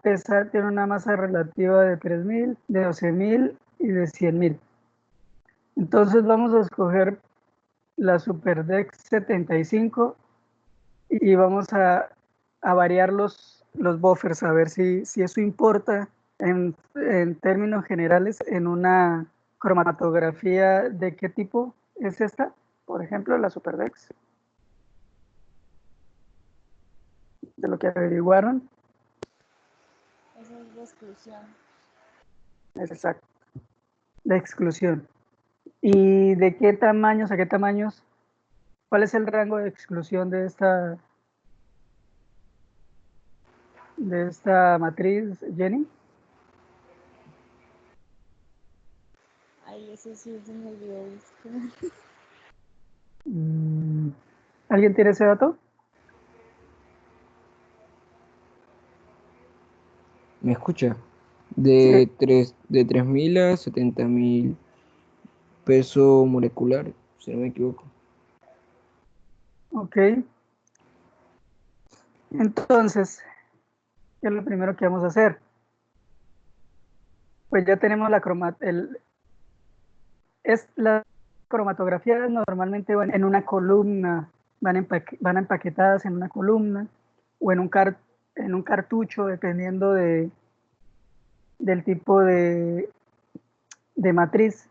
tiene una masa relativa de 3.000, de 12.000 y de 100.000. Entonces vamos a escoger la SuperDex 75 y vamos a variar los buffers, a ver si eso importa en términos generales en una cromatografía. ¿De qué tipo es esta? Por ejemplo, la SuperDex, de lo que averiguaron. Esa es de exclusión. Es exacto, de exclusión. ¿Y de qué tamaños a qué tamaños? ¿Cuál es el rango de exclusión de esta matriz, Jenny? Ay, eso sí se me olvidó buscar. ¿Alguien tiene ese dato? ¿Me escucha? Sí. De 3.000 a 70.000 peso molecular, si no me equivoco. Ok. Entonces, ¿qué es lo primero que vamos a hacer? Pues ya tenemos las cromatografías normalmente van en una columna, van empaquetadas en una columna o en un cartucho, dependiendo del tipo de matriz.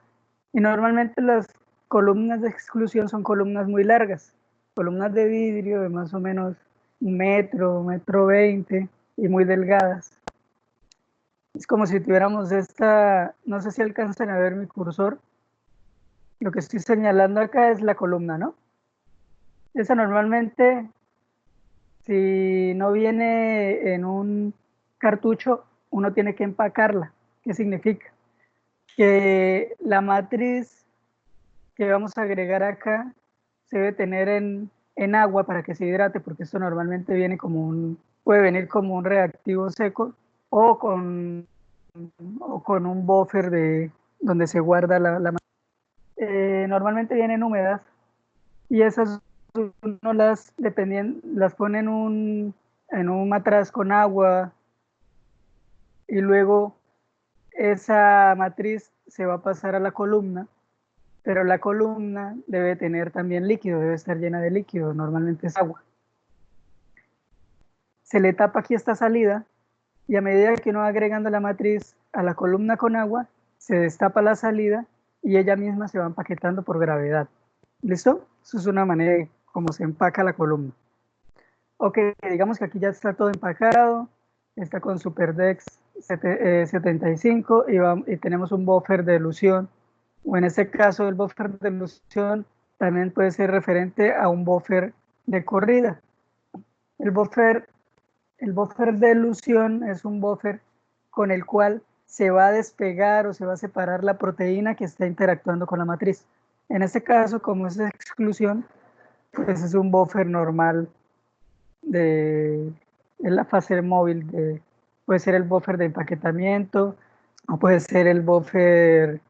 Y normalmente las columnas de exclusión son columnas muy largas, columnas de vidrio de más o menos 1 metro, 1,20 m y muy delgadas. Es como si tuviéramos esta, no sé si alcanzan a ver mi cursor, lo que estoy señalando acá es la columna, ¿no? Esa normalmente, si no viene en un cartucho, uno tiene que empacarla. ¿Qué significa? Que la matriz que vamos a agregar acá se debe tener en agua para que se hidrate, porque esto normalmente viene puede venir como un reactivo seco o con un buffer donde se guarda la matriz. Normalmente vienen húmedas y esas uno las pone en un matraz con agua y luego esa matriz se va a pasar a la columna, pero la columna debe tener también líquido, debe estar llena de líquido, normalmente es agua. Se le tapa aquí esta salida y a medida que uno va agregando la matriz a la columna con agua, se destapa la salida y ella misma se va empaquetando por gravedad. ¿Listo? Eso es una manera de cómo se empaca la columna. Ok, digamos que aquí ya está todo empacado, está con SuperDex 75 y tenemos un buffer de elusión, o en este caso el buffer de elusión también puede ser referente a un buffer de corrida. El buffer, el buffer de elusión es un buffer con el cual se va a despegar o se va a separar la proteína que está interactuando con la matriz. En este caso, como es de exclusión, pues es un buffer normal es la fase móvil, puede ser el buffer de empaquetamiento o puede ser el buffer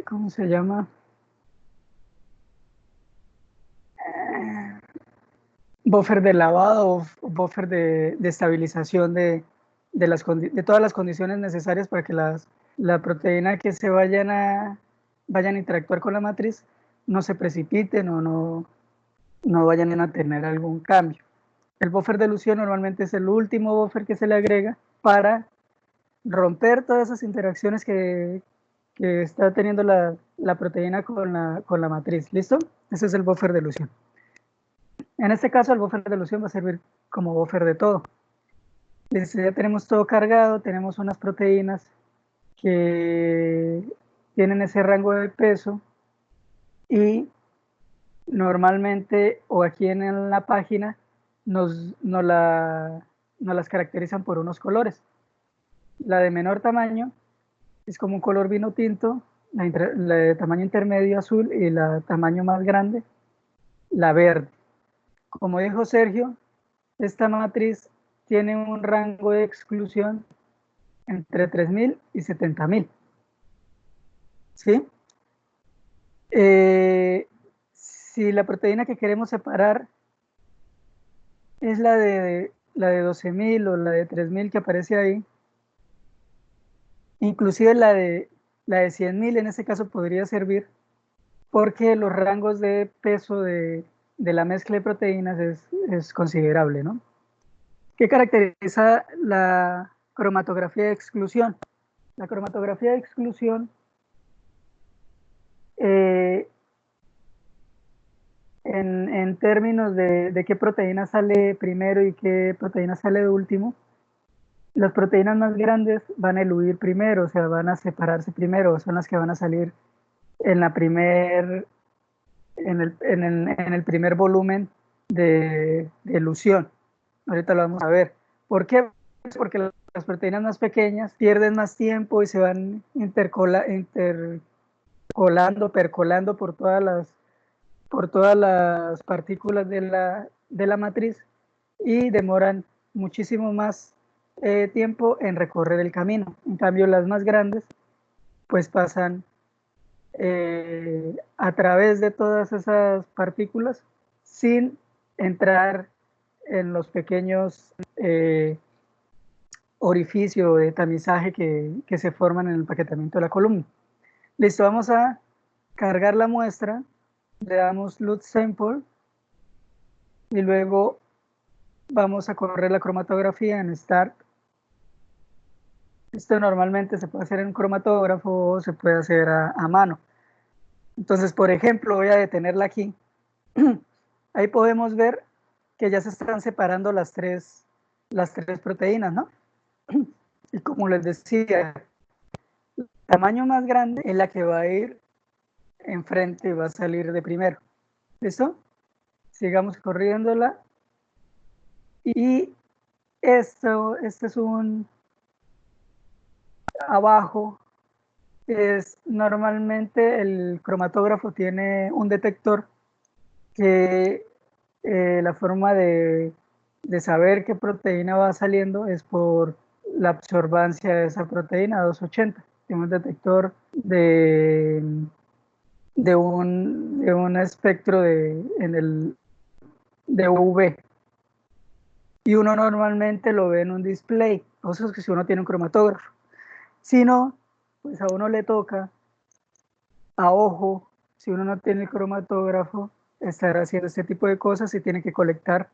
¿cómo se llama? Buffer de lavado o buffer de estabilización de todas las condiciones necesarias para que la proteína que se vayan a interactuar con la matriz no se precipiten o no vayan a tener algún cambio. El buffer de elusión normalmente es el último buffer que se le agrega para romper todas esas interacciones que está teniendo la proteína con la matriz. ¿Listo? Ese es el buffer de elusión. En este caso, el buffer de elusión va a servir como buffer de todo. Listo, ya tenemos todo cargado, tenemos unas proteínas que tienen ese rango de peso y normalmente, o aquí en la página, nos las caracterizan por unos colores. La de menor tamaño es como un color vino tinto, la de tamaño intermedio azul y la tamaño más grande, la verde. Como dijo Sergio, esta matriz tiene un rango de exclusión entre 3.000 y 70.000. ¿Sí? Si la proteína que queremos separar es la de 12.000 o la de 3.000 que aparece ahí. Inclusive la de 100.000 en ese caso podría servir porque los rangos de peso de la mezcla de proteínas es considerable, ¿no? ¿Qué caracteriza la cromatografía de exclusión? La cromatografía de exclusión eh, en términos de qué proteína sale primero y qué proteína sale de último, las proteínas más grandes van a eludir primero, o sea, van a separarse primero, son las que van a salir en la primer, en el primer volumen de elusión. Ahorita lo vamos a ver. ¿Por qué? Porque las proteínas más pequeñas pierden más tiempo y se van intercolando, percolando por todas las partículas de la matriz y demoran muchísimo más tiempo en recorrer el camino. En cambio, las más grandes pues pasan a través de todas esas partículas sin entrar en los pequeños orificios de tamizaje que se forman en el empaquetamiento de la columna. Listo, vamos a cargar la muestra, le damos load sample y luego vamos a correr la cromatografía en Start. Esto normalmente se puede hacer en un cromatógrafo o se puede hacer a mano. Entonces, por ejemplo, voy a detenerla aquí. Ahí podemos ver que ya se están separando las tres proteínas, ¿no? Y como les decía, el tamaño más grande es la que va a ir enfrente y va a salir de primero. ¿Listo? Sigamos corriéndola. Y este es abajo, es normalmente el cromatógrafo tiene un detector que la forma de saber qué proteína va saliendo es por la absorbancia de esa proteína 280. Tiene un detector de un espectro de UV. Y uno normalmente lo ve en un display. Eso es que si uno tiene un cromatógrafo. Si no, pues a uno le toca a ojo, si uno no tiene el cromatógrafo, estar haciendo este tipo de cosas y tiene que colectar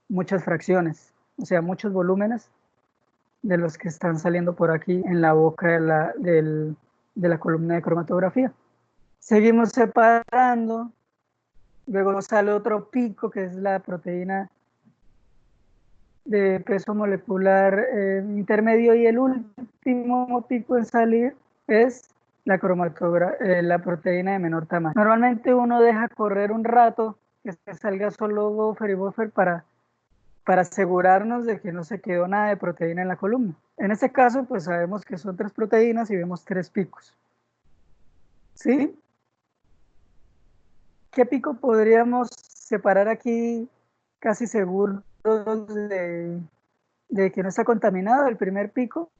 muchas fracciones, o sea, muchos volúmenes de los que están saliendo por aquí en la boca de la columna de cromatografía. Seguimos separando, luego sale otro pico que es la proteína de peso molecular intermedio y el último pico en salir es la proteína de menor tamaño. Normalmente uno deja correr un rato que se salga solo buffer y buffer para asegurarnos de que no se quedó nada de proteína en la columna. En este caso, pues sabemos que son 3 proteínas y vemos 3 picos. ¿Sí? ¿Qué pico podríamos separar aquí casi seguros de que no está contaminado? El primer pico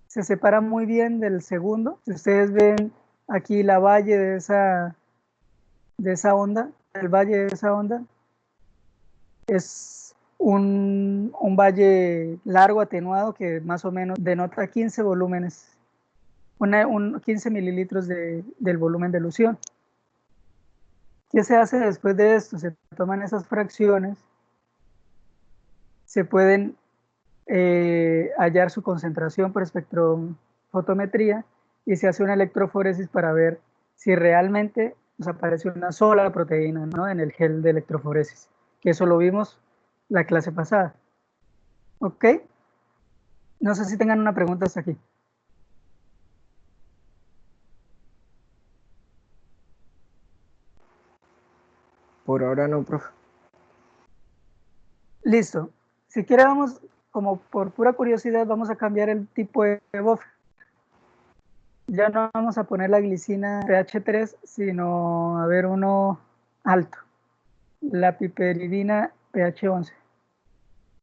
se separa muy bien del segundo. Si ustedes ven aquí la valle de esa onda, el valle de esa onda es un valle largo, atenuado, que más o menos denota 15 volúmenes, 15 mililitros del volumen de elusión. ¿Qué se hace después de esto? Se toman esas fracciones, se pueden hallar su concentración por espectrofotometría y se hace una electroforesis para ver si realmente nos aparece una sola proteína, ¿no?, en el gel de electroforesis, que eso lo vimos la clase pasada. ¿Ok? No sé si tengan una pregunta hasta aquí. Por ahora no, profe. Listo. Si quiere vamos, como por pura curiosidad, vamos a cambiar el tipo de buffer. Ya no vamos a poner la glicina pH 3, sino a ver uno alto. La piperidina pH 11.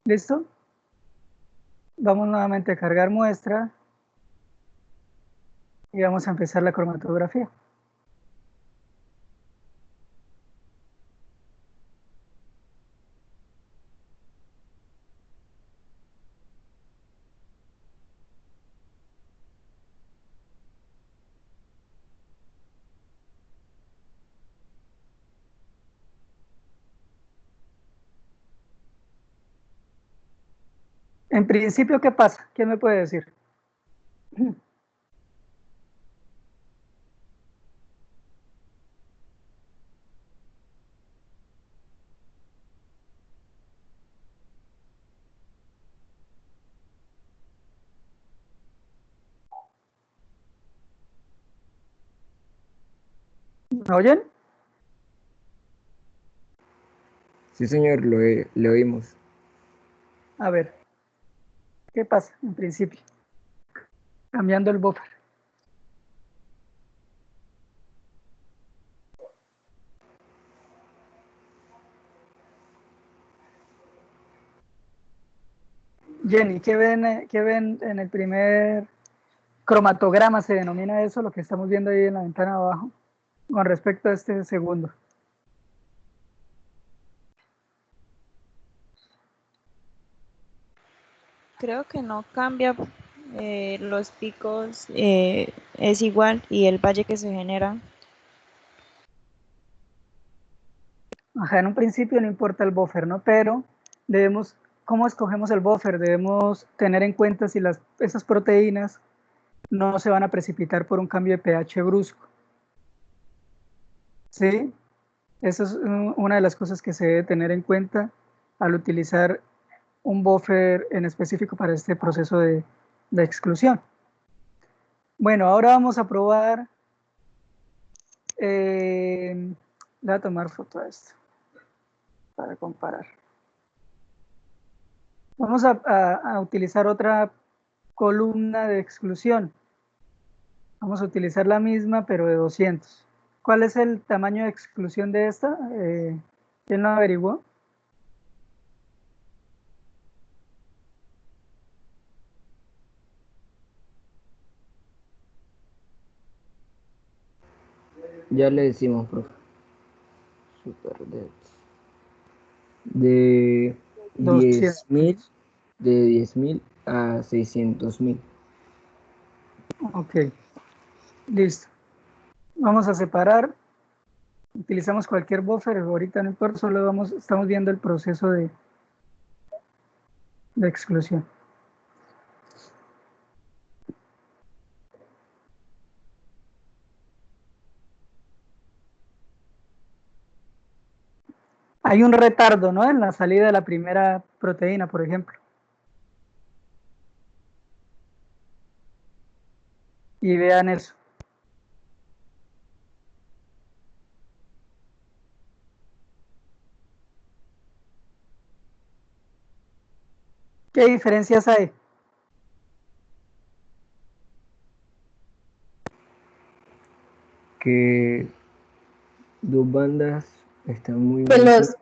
¿Listo? Vamos nuevamente a cargar muestra y vamos a empezar la cromatografía. En principio, ¿qué pasa? ¿Quién me puede decir? ¿Me oyen? Sí, señor, lo oímos. A ver, ¿qué pasa en principio? Cambiando el buffer. Jenny, qué ven en el primer cromatograma? Se denomina eso, lo que estamos viendo ahí en la ventana abajo, con respecto a este segundo. Creo que no cambia, los picos es igual y el valle que se genera. Ajá, en un principio no importa el buffer, ¿no? Pero debemos, ¿cómo escogemos el buffer? Debemos tener en cuenta si esas proteínas no se van a precipitar por un cambio de pH brusco. ¿Sí? Esa es una de las cosas que se debe tener en cuenta al utilizar un buffer en específico para este proceso de exclusión. Bueno, ahora vamos a probar, voy a tomar foto a esto para comparar. Vamos a utilizar otra columna de exclusión. Vamos a utilizar la misma, pero de 200. ¿Cuál es el tamaño de exclusión de esta? ¿Quién lo averiguó? Ya le decimos, profe. Super Depth. De 200. 10.000, de 10.000 a 600.000. Ok, listo. Vamos a separar. Utilizamos cualquier buffer, ahorita no importa, solo estamos viendo el proceso de exclusión. Hay un retardo, ¿no? En la salida de la primera proteína, por ejemplo. Y vean eso. ¿Qué diferencias hay? Que dos bandas están muy Que unidas.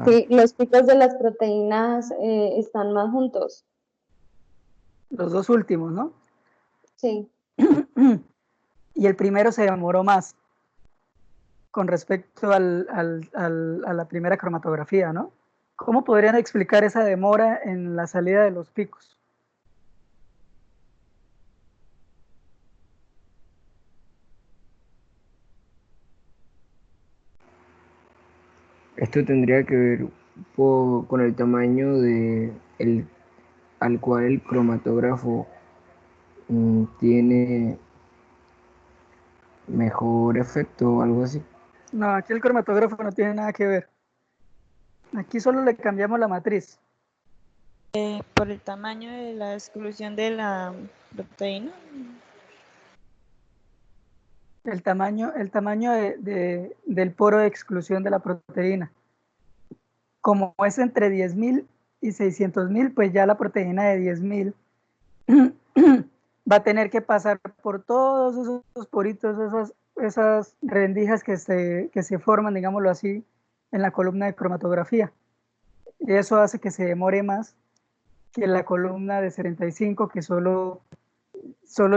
sí, los picos de las proteínas están más juntos. Los dos últimos, ¿no? Sí. Y el primero se demoró más con respecto a la primera cromatografía, ¿no? ¿Cómo podrían explicar esa demora en la salida de los picos? Esto tendría que ver con el tamaño al cual el cromatógrafo tiene mejor efecto o algo así. No, aquí el cromatógrafo no tiene nada que ver. Aquí solo le cambiamos la matriz. Por el tamaño de la exclusión de la proteína. El tamaño del poro de exclusión de la proteína. Como es entre 10.000 y 600.000, pues ya la proteína de 10.000 va a tener que pasar por todos esos poritos, esas rendijas que se forman, digámoslo así, en la columna de cromatografía. Y eso hace que se demore más que la columna de 75, que solo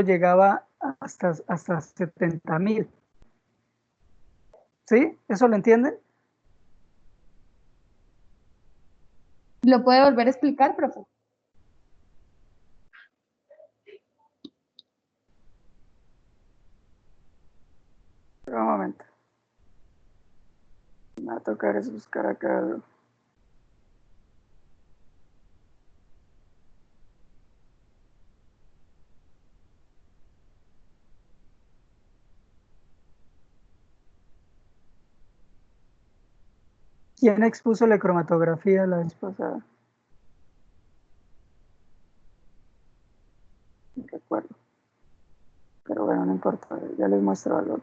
llegaba hasta 70.000. ¿Sí? ¿Eso lo entienden? ¿Lo puede volver a explicar, profe? Pero un momento. Me va a tocar es buscar acá. ¿Quién expuso la cromatografía la vez pasada? No recuerdo. Pero bueno, no importa, ya les muestro algo.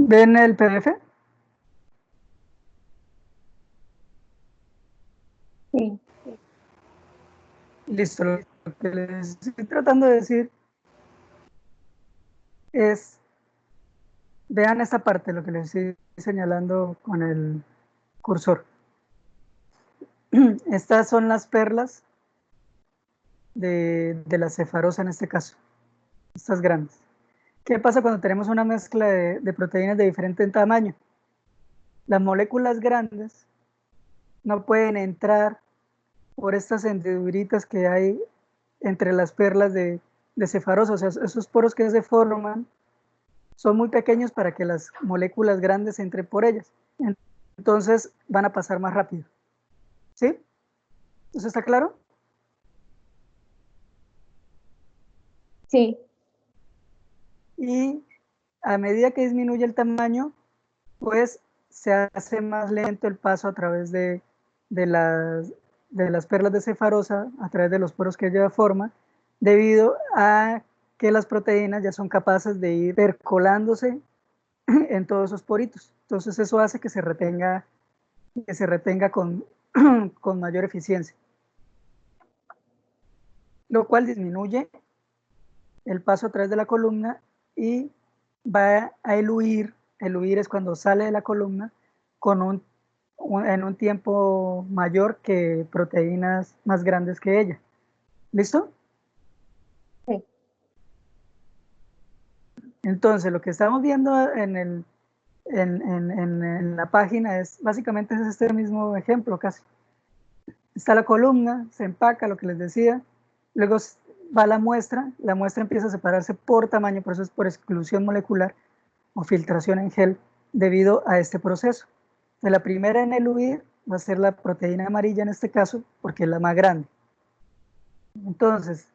¿Ven el PDF? Sí. Listo, lo que les estoy tratando de decir es, vean esta parte, lo que les estoy señalando con el cursor. Estas son las perlas de la cefarosa en este caso, estas grandes. ¿Qué pasa cuando tenemos una mezcla de proteínas de diferente tamaño? Las moléculas grandes no pueden entrar por estas hendiduritas que hay entre las perlas de cefarosa, o sea, esos poros que se forman son muy pequeños para que las moléculas grandes entren por ellas. Entonces van a pasar más rápido. ¿Sí? ¿Eso está claro? Sí. Y a medida que disminuye el tamaño, pues se hace más lento el paso a través de las perlas de cefarosa, a través de los poros que ella forma, debido a que las proteínas ya son capaces de ir percolándose en todos esos poritos. Entonces eso hace que se retenga con, con mayor eficiencia, lo cual disminuye el paso a través de la columna y va a eluir. Eluir es cuando sale de la columna con en un tiempo mayor que proteínas más grandes que ella. ¿Listo? Sí. Entonces, lo que estamos viendo en la página es básicamente es este mismo ejemplo casi. Está la columna, se empaca, lo que les decía, luego va la muestra empieza a separarse por tamaño, por eso es por exclusión molecular o filtración en gel debido a este proceso. De la primera en eluir va a ser la proteína amarilla en este caso, porque es la más grande. Entonces,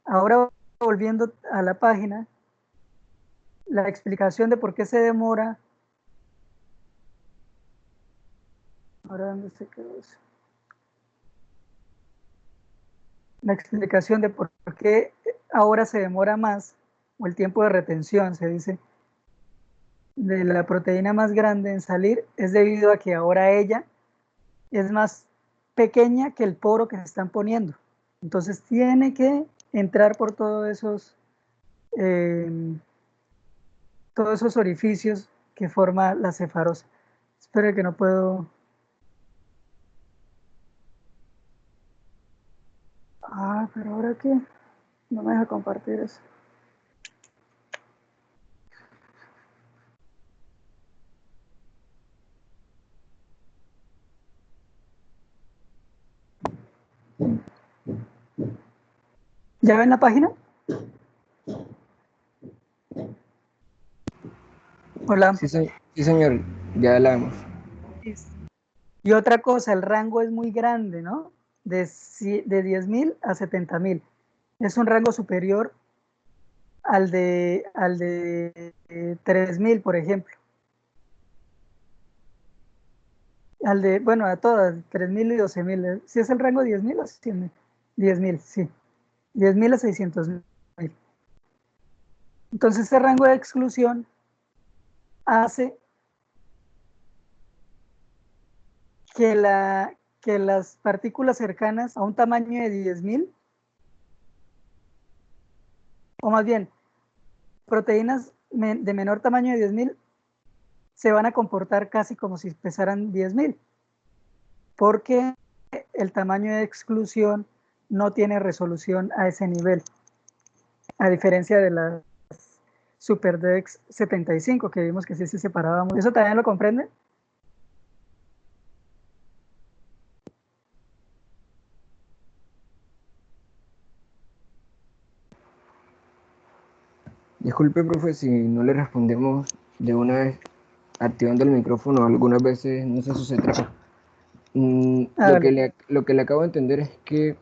ahora volviendo a la página, la explicación de por qué se demora. Ahora, ¿dónde se quedó eso? La explicación de por qué ahora se demora más, o el tiempo de retención, se dice, de la proteína más grande en salir, es debido a que ahora ella es más pequeña que el poro que se están poniendo. Entonces tiene que entrar por eh, todos esos orificios que forma la cefarosa. Espero que no puedo. Ah, pero ahora qué, no me deja compartir eso. ¿Ya ven la página? Hola. Sí, sí, señor, ya la vemos. Y otra cosa, el rango es muy grande, ¿no? De 10.000 a 70.000. Es un rango superior al de 3.000, por ejemplo. Bueno, a todas, 3.000 y 12.000. Si es el rango de 10.000 o 100.000. 10.000, sí. 10.000 a 600.000. Entonces, este rango de exclusión hace que las partículas cercanas a un tamaño de 10.000, o más bien, proteínas de menor tamaño de 10.000 se van a comportar casi como si pesaran 10.000, porque el tamaño de exclusión no tiene resolución a ese nivel, a diferencia de las SuperDex 75, que vimos que sí se separábamos. ¿Eso también lo comprende? Disculpe, profe, si no le respondemos de una vez activando el micrófono, algunas veces no sé si se traba. Vale. Lo que le acabo de entender es que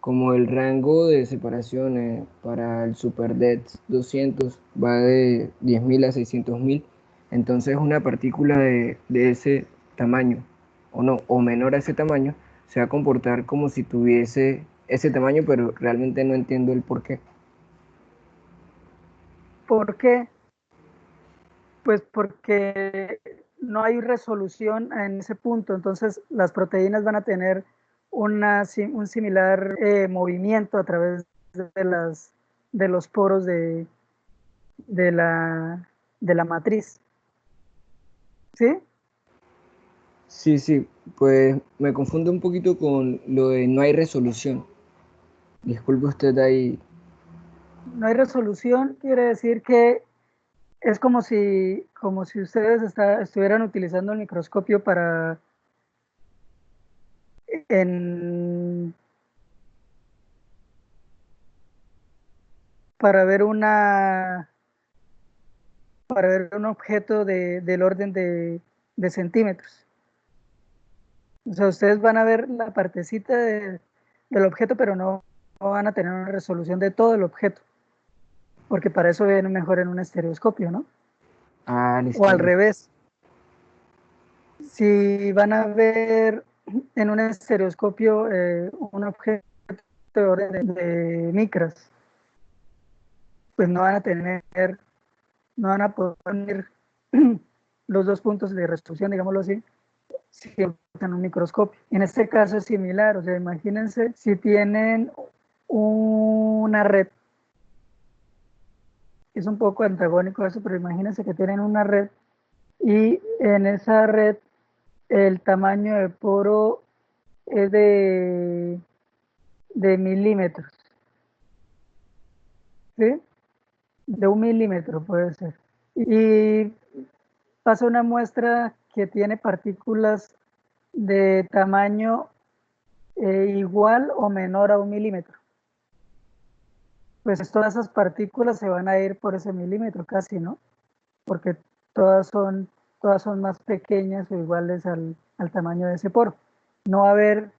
como el rango de separación para el SuperDex 200 va de 10.000 a 600.000, entonces una partícula de ese tamaño, o no, o menor a ese tamaño, se va a comportar como si tuviese ese tamaño, pero realmente no entiendo el por qué. ¿Por qué? Pues porque no hay resolución en ese punto, entonces las proteínas van a tener un similar movimiento a través de los poros de la, de la matriz. ¿Sí? Sí, sí, pues me confundo un poquito con lo de no hay resolución. Disculpe usted ahí. No hay resolución, quiere decir que es como si ustedes estuvieran utilizando el microscopio en, para ver para ver un objeto del orden de centímetros. O sea, ustedes van a ver la partecita del objeto, pero no van a tener una resolución de todo el objeto, porque para eso ven mejor en un estereoscopio, ¿no? Ah, O listo, al listo. revés, si van a ver en un estereoscopio un objeto de orden de micras, pues no van a poder unir los dos puntos de resolución, digámoslo así, si usan un microscopio. En este caso es similar, o sea, imagínense si tienen una red, es un poco antagónico eso, pero imagínense que tienen una red y en esa red el tamaño de poro es de milímetros, ¿sí? De 1 milímetro puede ser. Y pasa una muestra que tiene partículas de tamaño igual o menor a 1 milímetro. Pues todas esas partículas se van a ir por ese milímetro casi, ¿no? Porque todas son, todas son más pequeñas o iguales al tamaño de ese poro. No va a haber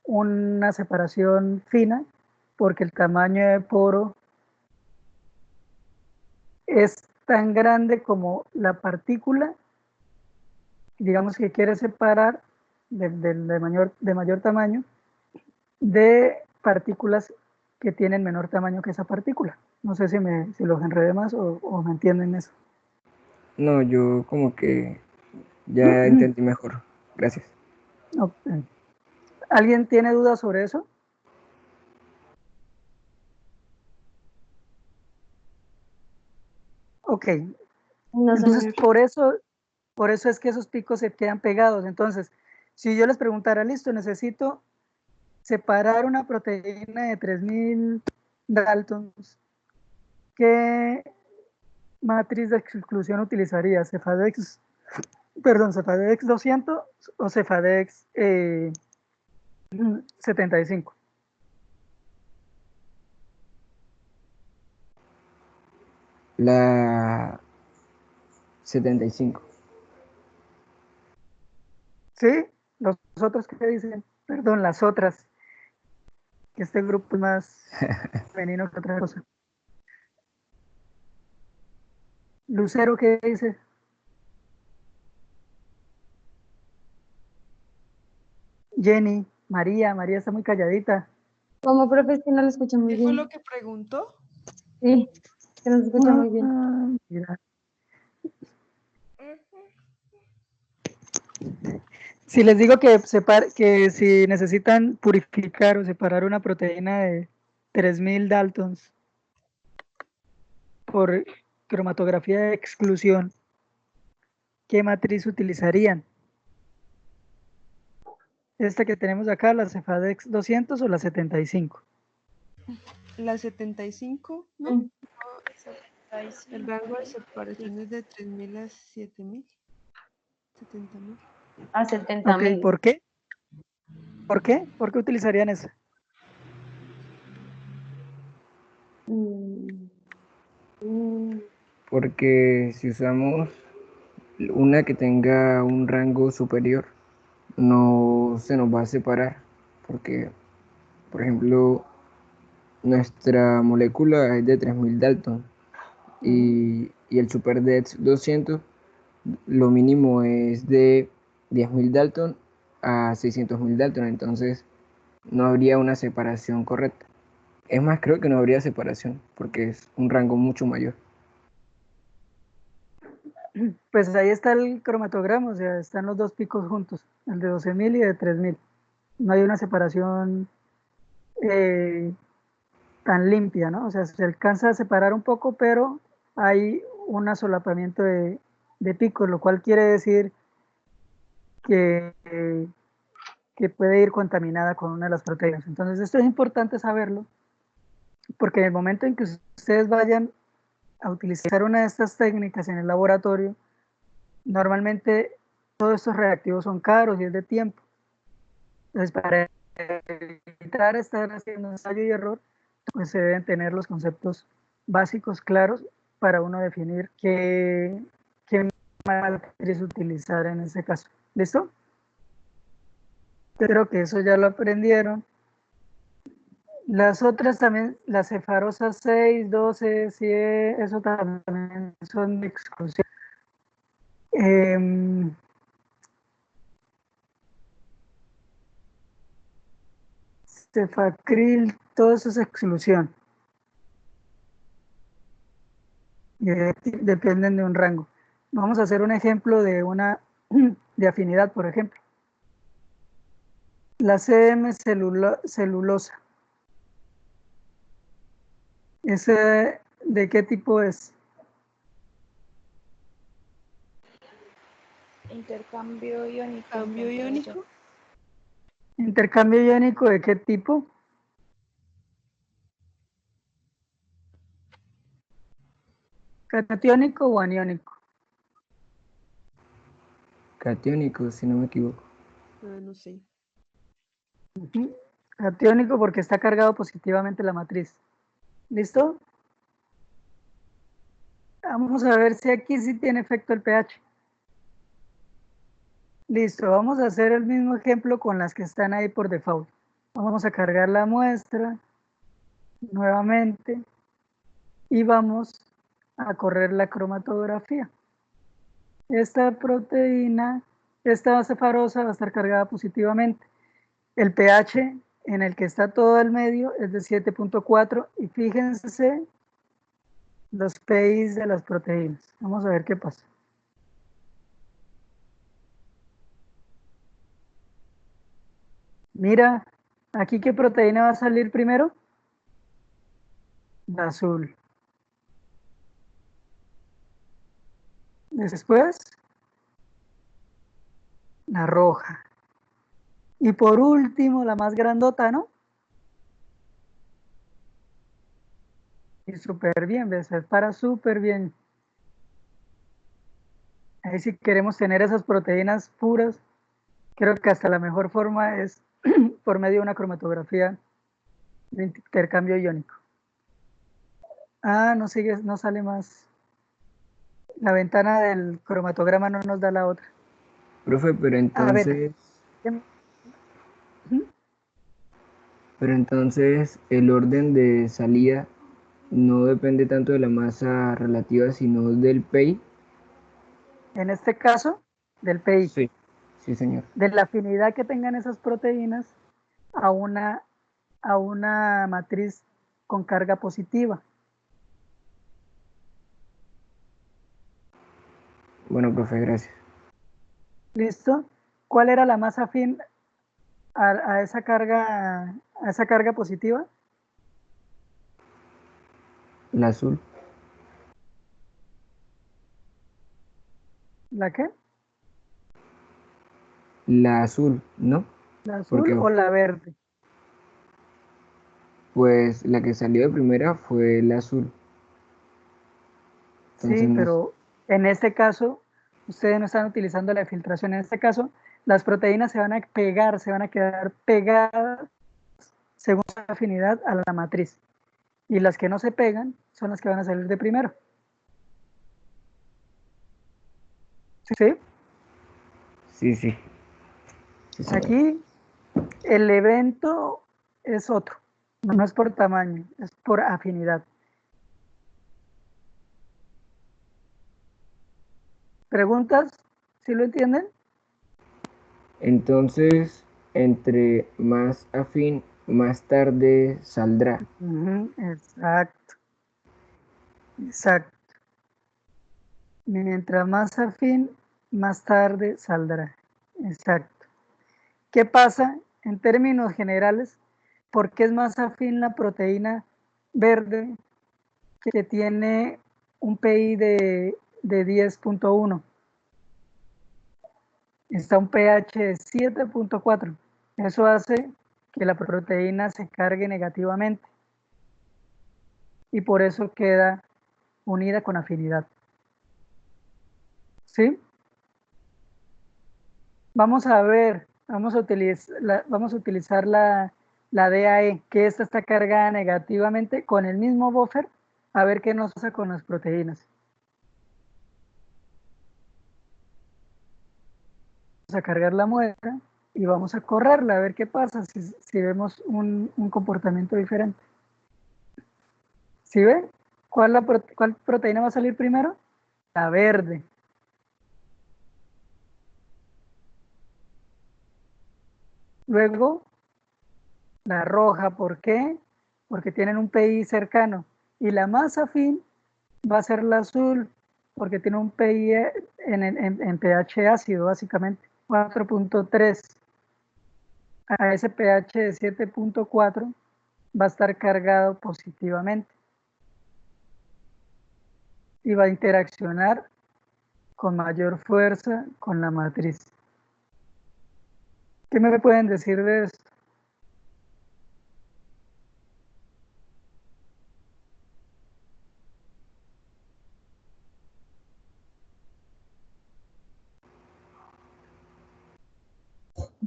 una separación fina porque el tamaño de poro es tan grande como la partícula, digamos que quiere separar de mayor tamaño de partículas que tienen menor tamaño que esa partícula. No sé si los enredé más o me entienden eso. No, yo como que ya entendí mejor. Gracias. Okay. ¿Alguien tiene dudas sobre eso? Ok, No, entonces señor. por eso es que esos picos se quedan pegados. Entonces, si yo les preguntara, listo, necesito separar una proteína de 3.000 Daltons, ¿qué matriz de exclusión utilizaría? ¿Cefadex 200 o Cefadex 75? La 75. ¿Sí? ¿Los otros qué dicen? Perdón, las otras, que este grupo es más femenino que otra cosa. Lucero, ¿qué dice? Jenny, María está muy calladita. Como profesional lo escucha muy ¿Qué fue bien. lo que preguntó? Sí, se nos escucha muy bien. Mira. Si les digo que si necesitan purificar o separar una proteína de 3000 Daltons por cromatografía de exclusión, ¿qué matriz utilizarían? Esta que tenemos acá, la Cefadex 200 o la 75. La 75, ¿no? Mm. El rango de separación es de 3000 a 7000. 70.000. A 70.000. Ok, ¿por qué? ¿Por qué? ¿Por qué utilizarían esa? Mm, mm, Porque si usamos una que tenga un rango superior, no se nos va a separar. Porque, por ejemplo, nuestra molécula es de 3000 Dalton y el Super DEX 200, lo mínimo es de 10.000 Dalton a 600.000 Dalton, entonces no habría una separación correcta. Es más, creo que no habría separación porque es un rango mucho mayor. Pues ahí está el cromatograma, o sea, están los dos picos juntos, el de 12.000 y de 3.000. No hay una separación eh, tan limpia, ¿no? O sea, se alcanza a separar un poco, pero hay un asolapamiento de picos, lo cual quiere decir que, que puede ir contaminada con una de las proteínas. Entonces, esto es importante saberlo, porque en el momento en que ustedes vayan a utilizar una de estas técnicas en el laboratorio, normalmente todos estos reactivos son caros y es de tiempo. Entonces, para evitar estar haciendo ensayo y error, pues se deben tener los conceptos básicos claros para uno definir qué matriz utilizar en ese caso. ¿Listo? Creo que eso ya lo aprendieron. Las otras también, las cefarosas 6, 12, 100, eso también son de exclusión. Cefacril, todo eso es exclusión. Dependen de un rango. Vamos a hacer un ejemplo de una de afinidad, por ejemplo. La CM celulosa. ¿Ese de qué tipo es? Intercambio iónico. ¿Cambio encontré yo. iónico? ¿Intercambio iónico de qué tipo? ¿Catiónico o aniónico? Catiónico, si no me equivoco. No sé. Catiónico porque está cargado positivamente la matriz. ¿Listo? Vamos a ver si aquí sí tiene efecto el pH. Listo, vamos a hacer el mismo ejemplo con las que están ahí por default. Vamos a cargar la muestra nuevamente y vamos a correr la cromatografía. Esta proteína, esta cefarosa va a estar cargada positivamente. El pH en el que está todo el medio es de 7.4 y fíjense los PIs de las proteínas. Vamos a ver qué pasa. Mira, aquí qué proteína va a salir primero. La azul. Después, la roja. Y por último, la más grandota, ¿no? Y súper bien, ¿ves? Se para súper bien. Ahí si queremos tener esas proteínas puras, creo que hasta la mejor forma es por medio de una cromatografía de intercambio iónico. Ah, no sigue, no sale más. La ventana del cromatograma no nos da la otra. Profe, A ver. pero entonces el orden de salida no depende tanto de la masa relativa, sino del PEI. En este caso, del PI, Sí, sí, señor. de la afinidad que tengan esas proteínas a una matriz con carga positiva. Bueno, profe, gracias. ¿Listo? ¿Cuál era la más afín a esa carga positiva? La azul. ¿La qué? La azul, ¿no? ¿La azul Porque o la verde? pues la que salió de primera fue la azul. Entonces Sí, no sé. pero en este caso, ustedes no están utilizando la filtración. En este caso, las proteínas se van a pegar, se van a quedar pegadas según su afinidad a la matriz. Y las que no se pegan son las que van a salir de primero. ¿Sí? Sí, sí. Sí, sí. Aquí el evento es otro. No es por tamaño, es por afinidad. ¿Preguntas? ¿Sí lo entienden? Entonces, entre más afín, más tarde saldrá. Ujú, exacto, exacto. Mientras más afín, más tarde saldrá. Exacto. ¿Qué pasa en términos generales? ¿Por qué es más afín la proteína verde que tiene un PI de 10.1? Está un pH de 7.4. Eso hace que la proteína se cargue negativamente y por eso queda unida con afinidad. ¿Sí? Vamos a ver, vamos a utilizar la DAE, que esta está cargada negativamente con el mismo buffer, a ver qué nos pasa con las proteínas. Vamos a cargar la muestra y vamos a correrla, a ver qué pasa si vemos un comportamiento diferente. ¿Sí ven? ¿Cuál proteína va a salir primero? La verde. Luego, la roja. ¿Por qué? Porque tienen un PI cercano. Y la más afín va a ser la azul, porque tiene un PI en pH ácido, básicamente, 4.3. A ese pH de 7.4 va a estar cargado positivamente y va a interaccionar con mayor fuerza con la matriz. ¿Qué me pueden decir de esto?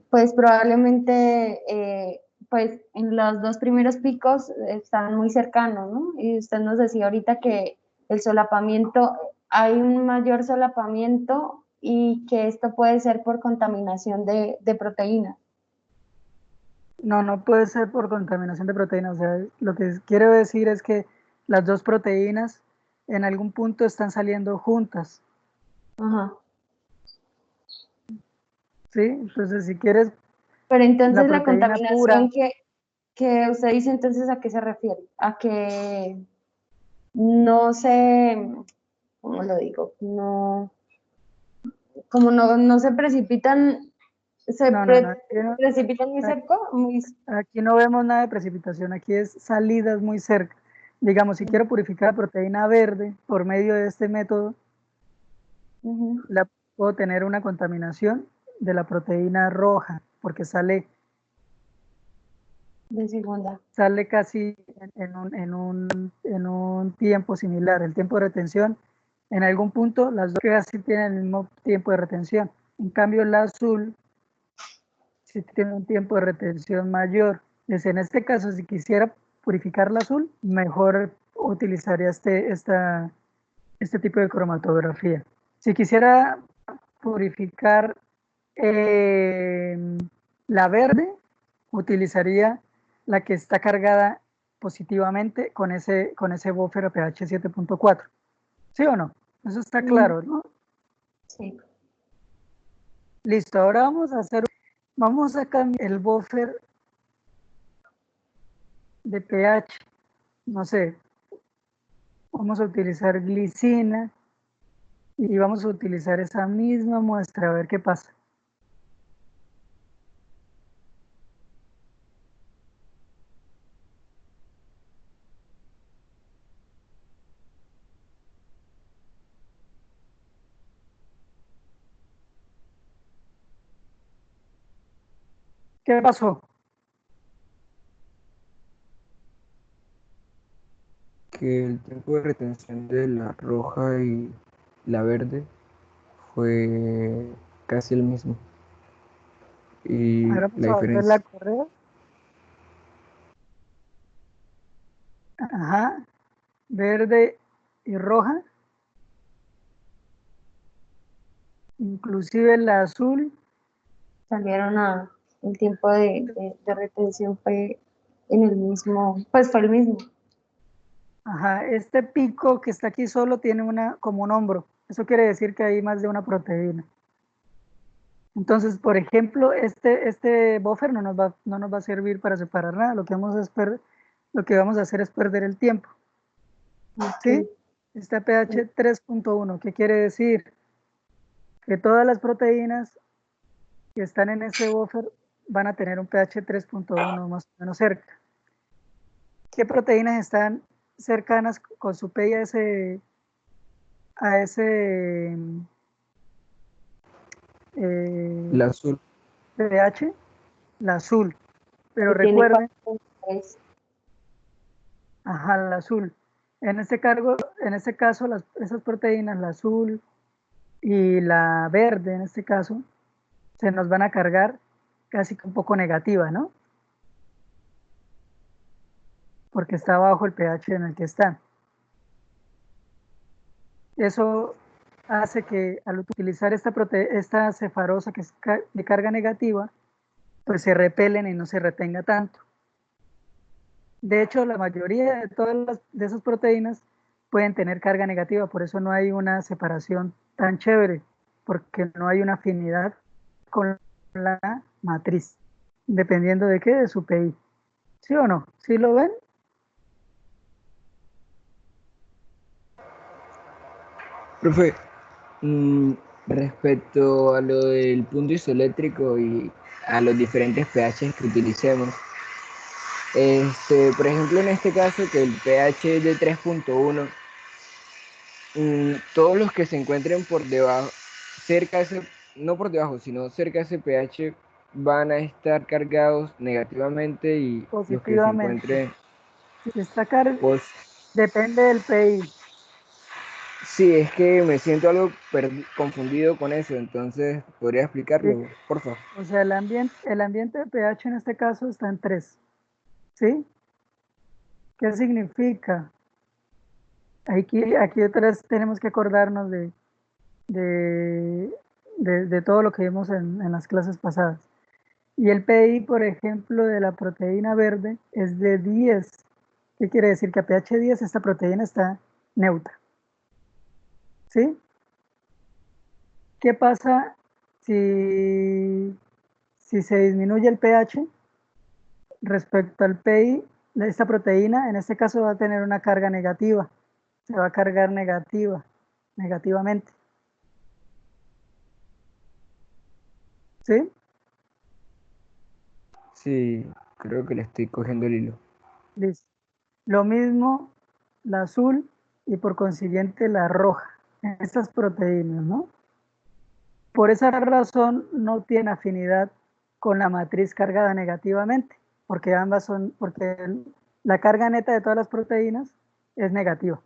Pues probablemente, pues en los dos primeros picos están muy cercanos, ¿no? Y usted nos decía ahorita que el solapamiento, hay un mayor solapamiento y que esto puede ser por contaminación de proteínas. No, no puede ser por contaminación de proteínas. O sea, lo que quiero decir es que las dos proteínas en algún punto están saliendo juntas. Ajá. ¿Sí? Entonces, si quieres Pero la entonces la proteína pura, contaminación que usted dice, entonces, ¿a qué se refiere? A que no se, ¿cómo lo digo? No, como no se precipitan, no, no, no, precipitan muy cerca, muy... aquí no vemos nada de precipitación, aquí es salidas muy cerca. Digamos, si quiero purificar la proteína verde por medio de este método, Ujú, puedo tener una contaminación de la proteína roja, porque de segunda. sale casi en un tiempo similar. El tiempo de retención, en algún punto, las dos casi tienen el mismo tiempo de retención. En cambio, la azul sí tiene un tiempo de retención mayor. Entonces, en este caso, si quisiera purificar la azul, mejor utilizaría este tipo de cromatografía. Si quisiera purificar la verde, utilizaría la que está cargada positivamente con ese buffer a pH 7.4. ¿Sí o no? Eso está Mm, claro, ¿no? sí. Listo, ahora vamos a cambiar el buffer de pH. No sé, vamos a utilizar glicina y vamos a utilizar esa misma muestra a ver qué pasa. ¿Qué pasó? Que el tiempo de retención de la roja y la verde fue casi el mismo. Y Ahora vamos la a volverla a diferencia, correr. Ajá. Verde y roja. Inclusive la azul. Salieron a, el tiempo de retención fue en el mismo, pues fue el mismo. Ajá. Este pico que está aquí solo tiene como un hombro. Eso quiere decir que hay más de una proteína. Entonces, por ejemplo, este buffer no nos va a servir para separar nada. Lo que vamos a hacer es perder el tiempo. ¿Sí? Ok. Este pH 3.1, ¿qué quiere decir? Que todas las proteínas que están en ese buffer van a tener un pH 3.1 más o menos cerca. ¿Qué proteínas están cercanas con su pI a ese la azul, pH? La azul. Pero Que tiene recuerden, 4.3. ajá, la azul. En este caso, esas proteínas, la azul y la verde, en este caso, se nos van a cargar casi que un poco negativa, ¿no? Porque está bajo el pH en el que están. Eso hace que al utilizar esta cefarosa que es de carga negativa, pues se repelen y no se retenga tanto. De hecho, la mayoría de de esas proteínas pueden tener carga negativa, por eso no hay una separación tan chévere, porque no hay una afinidad con la matriz, dependiendo de qué, de su PI. ¿Sí o no? ¿Sí lo ven? profe, mm, respecto a lo del punto isoeléctrico y a los diferentes pH que utilicemos, por ejemplo, en este caso que el pH es de 3.1, todos los que se encuentren por debajo, cerca de ese, no por debajo, sino cerca de ese pH, van a estar cargados negativamente y los que se Positivamente. encuentren, Si está car pues, Depende del PI. sí, es que me siento algo confundido con eso, entonces, ¿podría ¿Sí? explicarlo, por favor? O sea, el ambiente de pH en este caso está en 3. ¿Sí? ¿Qué significa? Aquí otra vez tenemos que acordarnos de, de todo lo que vimos en las clases pasadas. Y el PI, por ejemplo, de la proteína verde es de 10. ¿Qué quiere decir? Que a pH 10 esta proteína está neutra. ¿Sí? ¿Qué pasa si se disminuye el pH respecto al PI? Esta proteína en este caso va a tener una carga negativa, se va a cargar negativamente. ¿Sí? Sí, creo que le estoy cogiendo el hilo. Listo. Lo mismo la azul y por consiguiente la roja, estas proteínas, ¿no? Por esa razón no tiene afinidad con la matriz cargada negativamente, porque la carga neta de todas las proteínas es negativa.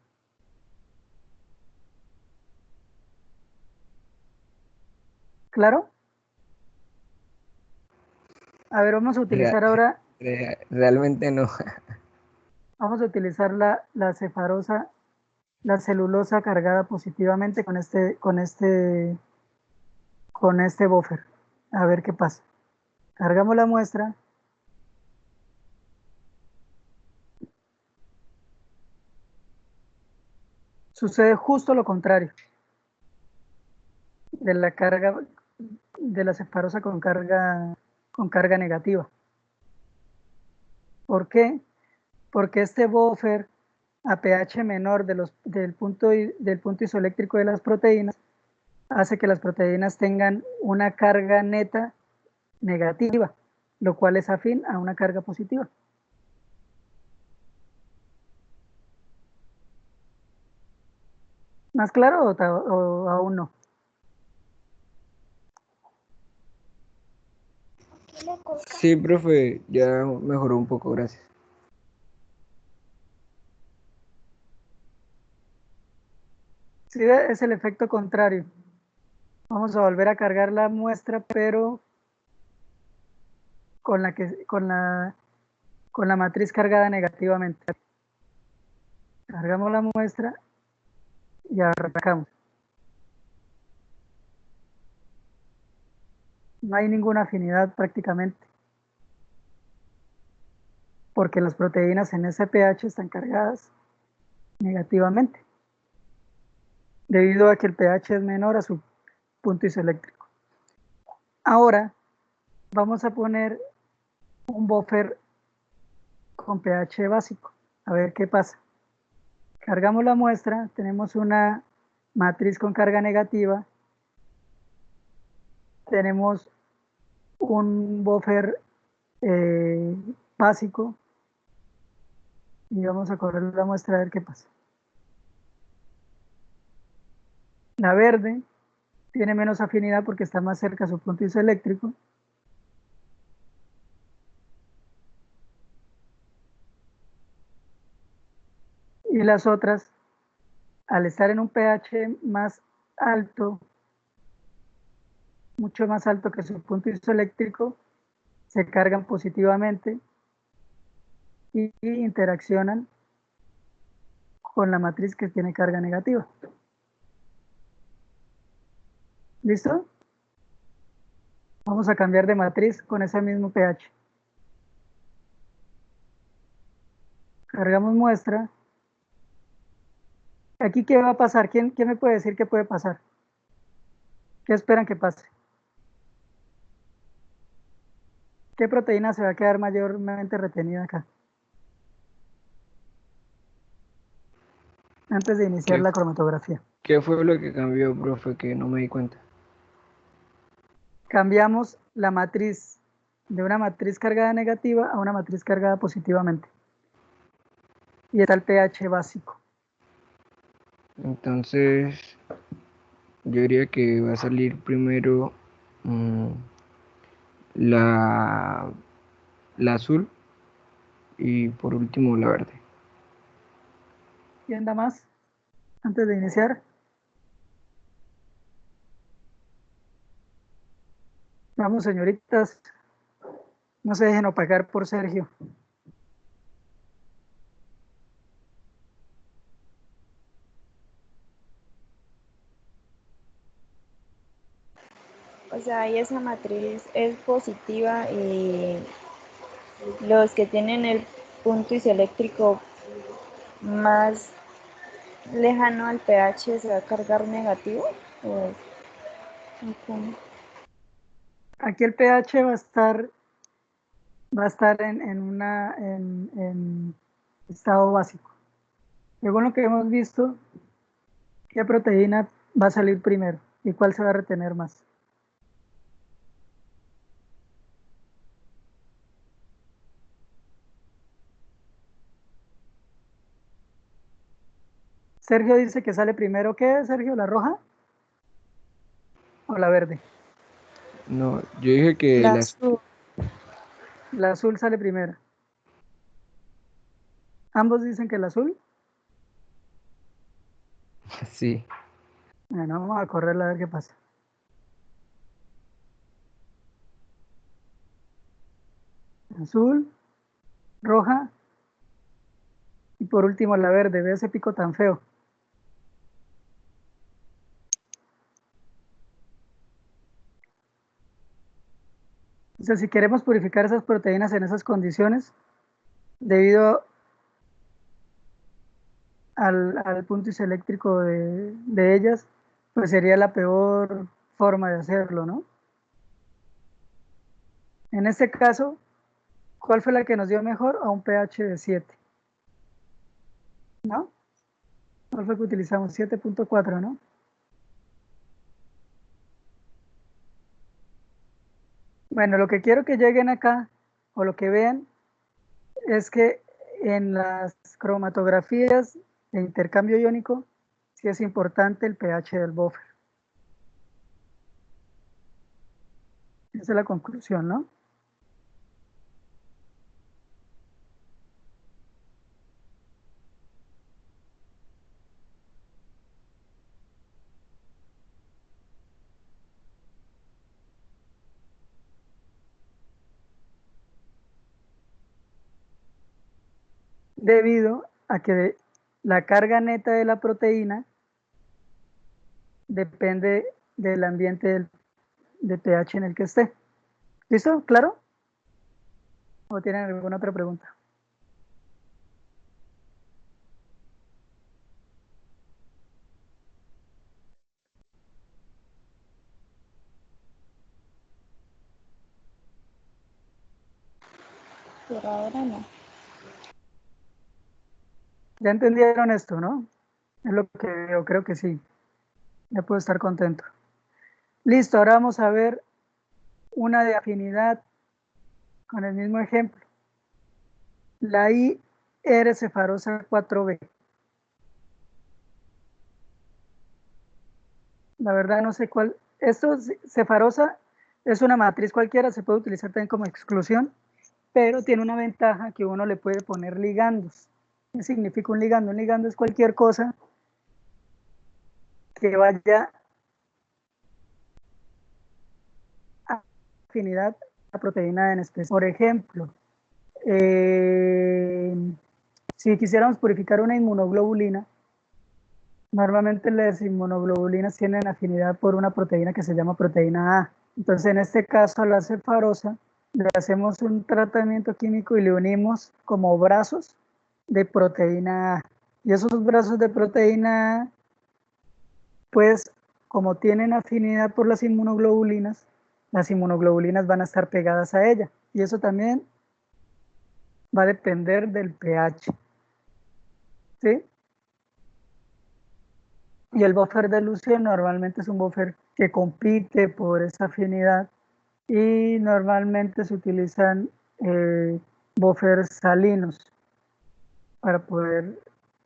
¿Claro? A ver, Rea- realmente no. vamos a utilizar la cefarosa, la celulosa cargada positivamente con este buffer. A ver qué pasa. Cargamos la muestra. Sucede justo lo contrario de la carga de la cefarosa con carga negativa. ¿Por qué? Porque este buffer a pH menor del punto isoeléctrico de las proteínas hace que las proteínas tengan una carga neta negativa, lo cual es afín a una carga positiva. ¿Más claro o aún no? Sí, profe, ya mejoró un poco, gracias. Sí, ve, es el efecto contrario. Vamos a volver a cargar la muestra, pero con la matriz cargada negativamente. Cargamos la muestra y arrancamos. No hay ninguna afinidad prácticamente, porque las proteínas en ese pH están cargadas negativamente, debido a que el pH es menor a su punto isoeléctrico. Ahora vamos a poner un buffer con pH básico, a ver qué pasa. Cargamos la muestra, tenemos una matriz con carga negativa, tenemos un buffer básico y vamos a correr la muestra a ver qué pasa. La verde tiene menos afinidad porque está más cerca a su punto isoeléctrico. Y las otras, al estar en un pH más alto, mucho más alto que su punto isoeléctrico, se cargan positivamente y interaccionan con la matriz que tiene carga negativa. ¿Listo? Vamos a cambiar de matriz con ese mismo pH. Cargamos muestra. ¿Aquí qué va a pasar? ¿Quién me puede decir qué puede pasar? ¿Qué esperan que pase? ¿Qué proteína se va a quedar mayormente retenida acá? Antes de iniciar ¿Qué, la cromatografía. qué fue lo que cambió, profe, que no me di cuenta? Cambiamos la matriz de una matriz cargada negativa a una matriz cargada positivamente. Y está el pH básico. Entonces, yo diría que va a salir primero la, la azul y por último la verde. ¿Quién da más? Antes de iniciar. Vamos, señoritas. No se dejen opacar por Sergio. O sea, ahí esa matriz es positiva y los que tienen el punto isoeléctrico más lejano al pH se va a cargar negativo. ¿O cómo? Aquí el pH va a estar en estado básico. Según lo que hemos visto, ¿qué proteína va a salir primero? ¿Y cuál se va a retener más? Sergio dice que sale primero, ¿qué es, Sergio? ¿La roja o la verde? No, yo dije que La las... azul. La azul sale primero. Ambos dicen que el azul. Sí, Bueno, vamos a correrla a ver qué pasa. Azul, roja y por último la verde. Ve ese pico tan feo. Entonces, si queremos purificar esas proteínas en esas condiciones, debido al punto isoeléctrico de ellas, pues sería la peor forma de hacerlo, ¿no? En este caso, ¿cuál fue la que nos dio mejor? A un pH de 7, ¿no? ¿Cuál fue que utilizamos? 7.4, ¿no? Bueno, lo que quiero que lleguen acá, o lo que vean, es que en las cromatografías de intercambio iónico, sí es importante el pH del buffer. Esa es la conclusión, ¿no? debido a que la carga neta de la proteína depende del ambiente de pH en el que esté. ¿Listo? ¿Claro? ¿O tienen alguna otra pregunta? Por ahora no. ¿Ya entendieron esto, no? Es lo que veo, creo que sí. Ya puedo estar contento. Listo, ahora vamos a ver una de afinidad con el mismo ejemplo. La IR cefarosa 4B. La verdad no sé cuál. Esto, cefarosa, es una matriz cualquiera, se puede utilizar también como exclusión, pero tiene una ventaja que uno le puede poner ligandos. ¿Qué significa un ligando? Un ligando es cualquier cosa que vaya a afinidad a la proteína en especie. Por ejemplo, si quisiéramos purificar una inmunoglobulina, normalmente las inmunoglobulinas tienen afinidad por una proteína que se llama proteína A. Entonces, en este caso, a la cefarosa le hacemos un tratamiento químico y le unimos como brazos de proteína A. Y esos brazos de proteína A, pues, como tienen afinidad por las inmunoglobulinas van a estar pegadas a ella. Y eso también va a depender del pH. ¿Sí? Y el buffer de elusión normalmente es un buffer que compite por esa afinidad y normalmente se utilizan buffers salinos para poder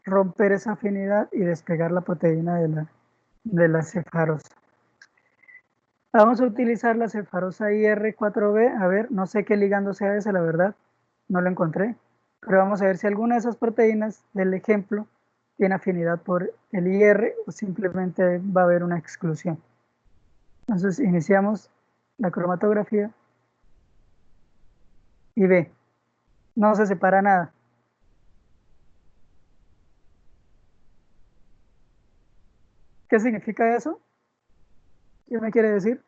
romper esa afinidad y despegar la proteína de la cefarosa. Vamos a utilizar la cefarosa IR4B. A ver, no sé qué ligando sea ese, la verdad, no lo encontré. Pero vamos a ver si alguna de esas proteínas del ejemplo tiene afinidad por el IR o simplemente va a haber una exclusión. Entonces iniciamos la cromatografía y ve, no se separa nada. ¿Qué significa eso? ¿Qué me quiere decir?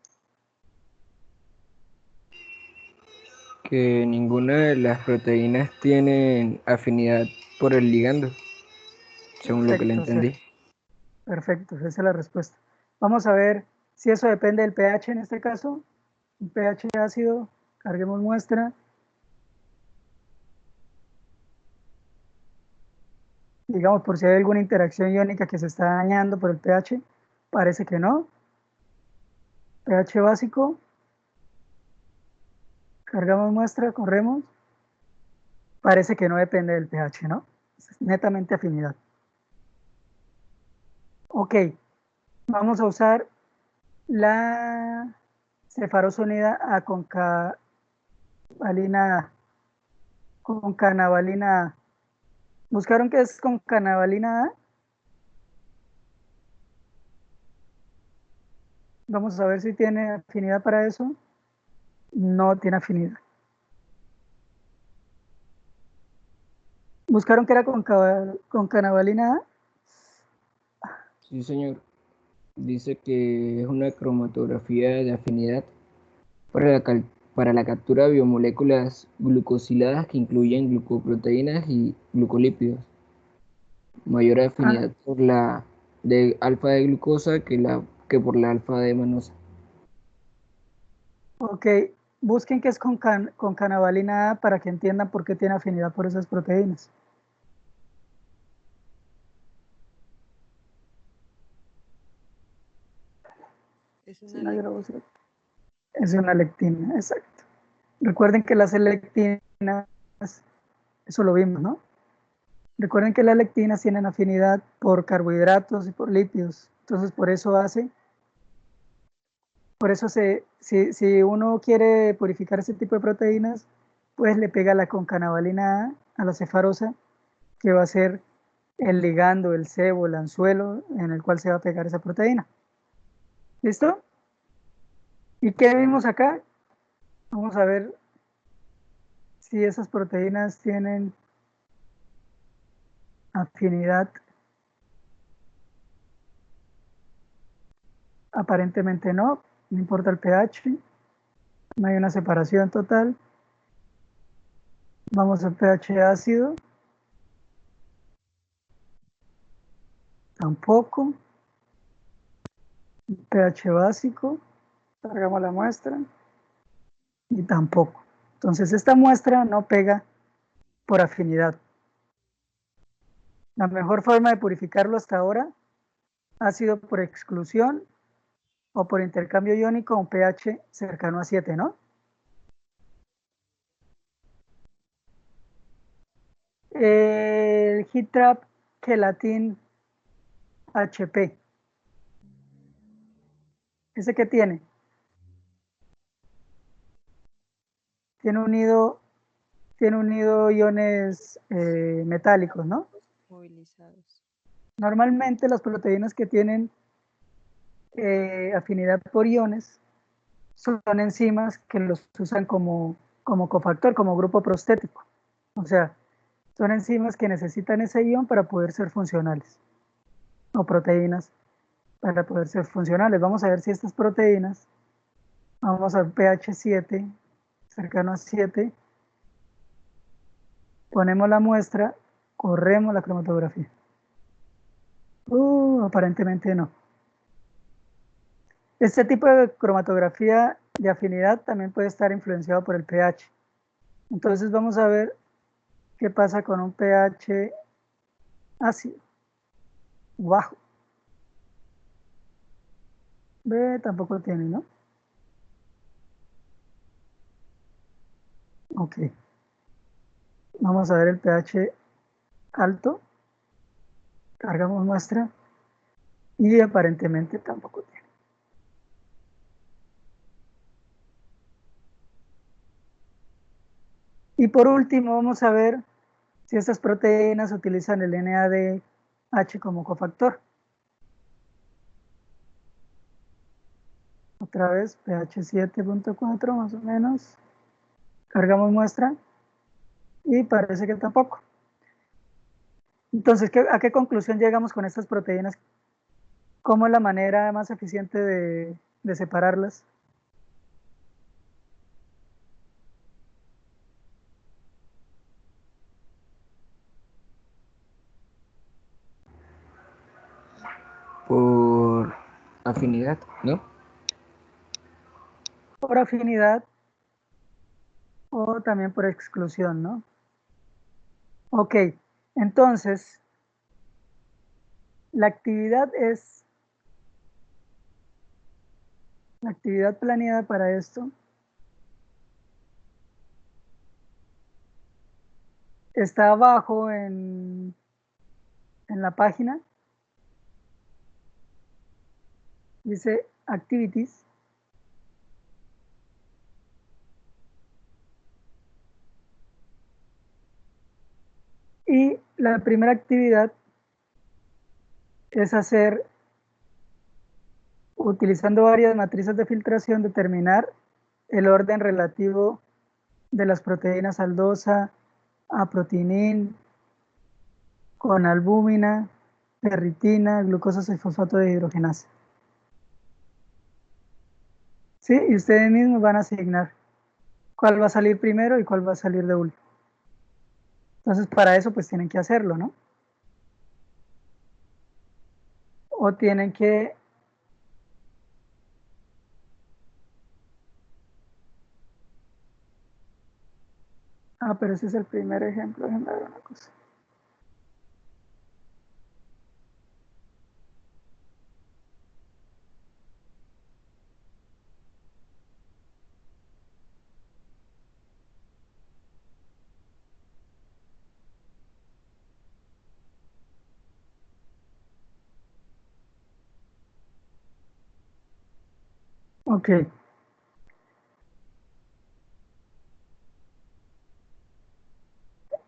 Que ninguna de las proteínas tienen afinidad por el ligando, según lo que le Perfecto, entendí. perfecto, esa es la respuesta. Vamos a ver si eso depende del pH en este caso. Un pH ácido, carguemos muestra. Digamos, por si hay alguna interacción iónica que se está dañando por el pH, parece que no. pH básico, cargamos muestra, corremos. Parece que no depende del pH, ¿no? Es netamente afinidad. Ok, vamos a usar la cefarosa unida a concanavalina A. ¿Buscaron qué es concanavalina A? Vamos a ver si tiene afinidad para eso. No tiene afinidad. ¿Buscaron que era concanavalina A? Sí, señor. Dice que es una cromatografía de afinidad para la captura de biomoléculas glucosiladas que incluyen glucoproteínas y glucolípidos. Mayor Ah, afinidad por la de alfa de glucosa que por la alfa de manosa. ok. Busquen qué es concanavalina A para que entiendan por qué tiene afinidad por esas proteínas. Es Es una una lectina. grabación. Es una lectina, exacto. Recuerden que las lectinas, eso lo vimos, ¿no? Recuerden que las lectinas tienen afinidad por carbohidratos y por lípidos. Entonces, si uno quiere purificar ese tipo de proteínas, pues le pega la concanavalina A la cefarosa, que va a ser el ligando, el sebo, el anzuelo en el cual se va a pegar esa proteína. ¿Listo? ¿Y qué vimos acá? Vamos a ver si esas proteínas tienen afinidad, aparentemente no importa el pH, no hay una separación total. Vamos al pH ácido, tampoco. pH básico, cargamos la muestra y tampoco. Entonces esta muestra no pega por afinidad. La mejor forma de purificarlo hasta ahora ha sido por exclusión o por intercambio iónico a un pH cercano a 7, ¿no? El heat trap gelatin HP. ¿Ese qué tiene? Tiene unido iones metálicos, ¿no? Movilizados. Normalmente las proteínas que tienen afinidad por iones son enzimas que los usan como cofactor, como grupo prostético. O sea, son enzimas que necesitan ese ion para poder ser funcionales, o proteínas para poder ser funcionales. Vamos a ver si estas proteínas, vamos al pH 7, cercano a 7, ponemos la muestra, corremos la cromatografía. Aparentemente no. Este tipo de cromatografía de afinidad también puede estar influenciado por el pH. Entonces vamos a ver qué pasa con un pH ácido, bajo. B tampoco tiene, ¿no? Ok. Vamos a ver el pH alto. Cargamos muestra y aparentemente tampoco tiene. Y por último vamos a ver si estas proteínas utilizan el NADH como cofactor. Otra vez pH 7.4 más o menos. Cargamos muestra y parece que tampoco. Entonces, ¿a qué conclusión llegamos con estas proteínas? ¿Cómo es la manera más eficiente de separarlas? Por afinidad, ¿no? Por afinidad o también por exclusión, ¿no? Ok, entonces, la actividad la actividad planeada para esto está abajo en la página, dice Activities. Y la primera actividad es hacer, utilizando varias matrices de filtración, determinar el orden relativo de las proteínas aldosa, aproteinin, con albúmina, ferritina, glucosa 6-fosfato de hidrogenasa. ¿Sí? Y ustedes mismos van a asignar cuál va a salir primero y cuál va a salir de último. Entonces, para eso, pues tienen que hacerlo, ¿no? O tienen que... pero ese es el primer ejemplo. Déjenme ver una cosa. Ok.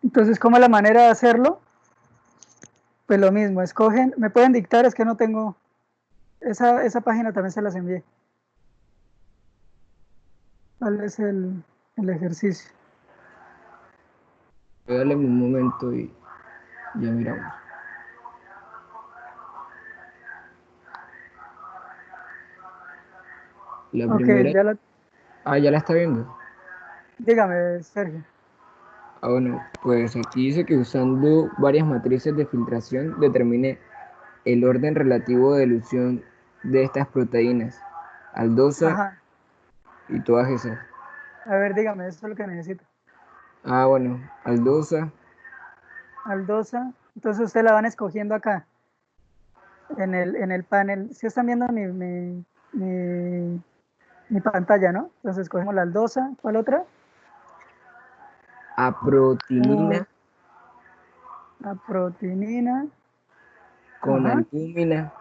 Entonces, ¿cómo es la manera de hacerlo? Pues lo mismo, escogen, me pueden dictar, es que no tengo, esa página también se las envié. ¿Cuál es el ejercicio? Dale un momento y Ya miramos. La Ok, primera, ya la, ya la está viendo. dígame, Sergio. Bueno, pues aquí dice que usando varias matrices de filtración determine el orden relativo de elusión de estas proteínas, aldosa Ajá, y todas esas. a ver, dígame, eso es lo que necesito. Bueno, aldosa, Aldosa, entonces ustedes la van escogiendo acá, en el panel. Si están viendo mi, mi pantalla, ¿no? Entonces escogemos la aldosa, ¿cuál otra? aprotinina La proteinina, con ajá, albúmina,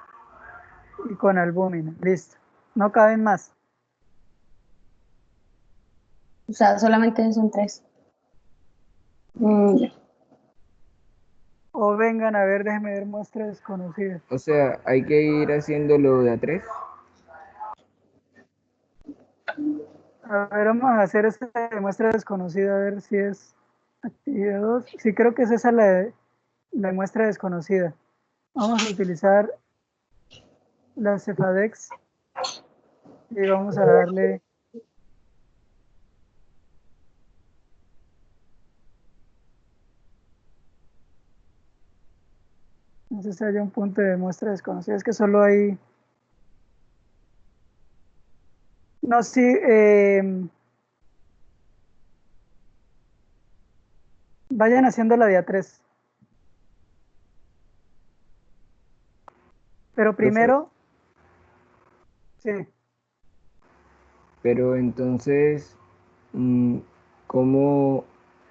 y con albúmina, listo. No caben más. O sea, solamente son 3. Ya. O vengan a ver, déjenme ver muestra desconocida. o sea, hay que ir haciéndolo de a tres. A ver, vamos a hacer esta muestra desconocida, a ver si es actividad 2. Sí, creo que es esa la muestra desconocida. Vamos a utilizar la Cefadex y vamos a darle, no sé si haya un punto de muestra desconocida, es que solo hay, no, sí, vayan haciendo la de A3, pero Profe, primero, sí, pero entonces, ¿cómo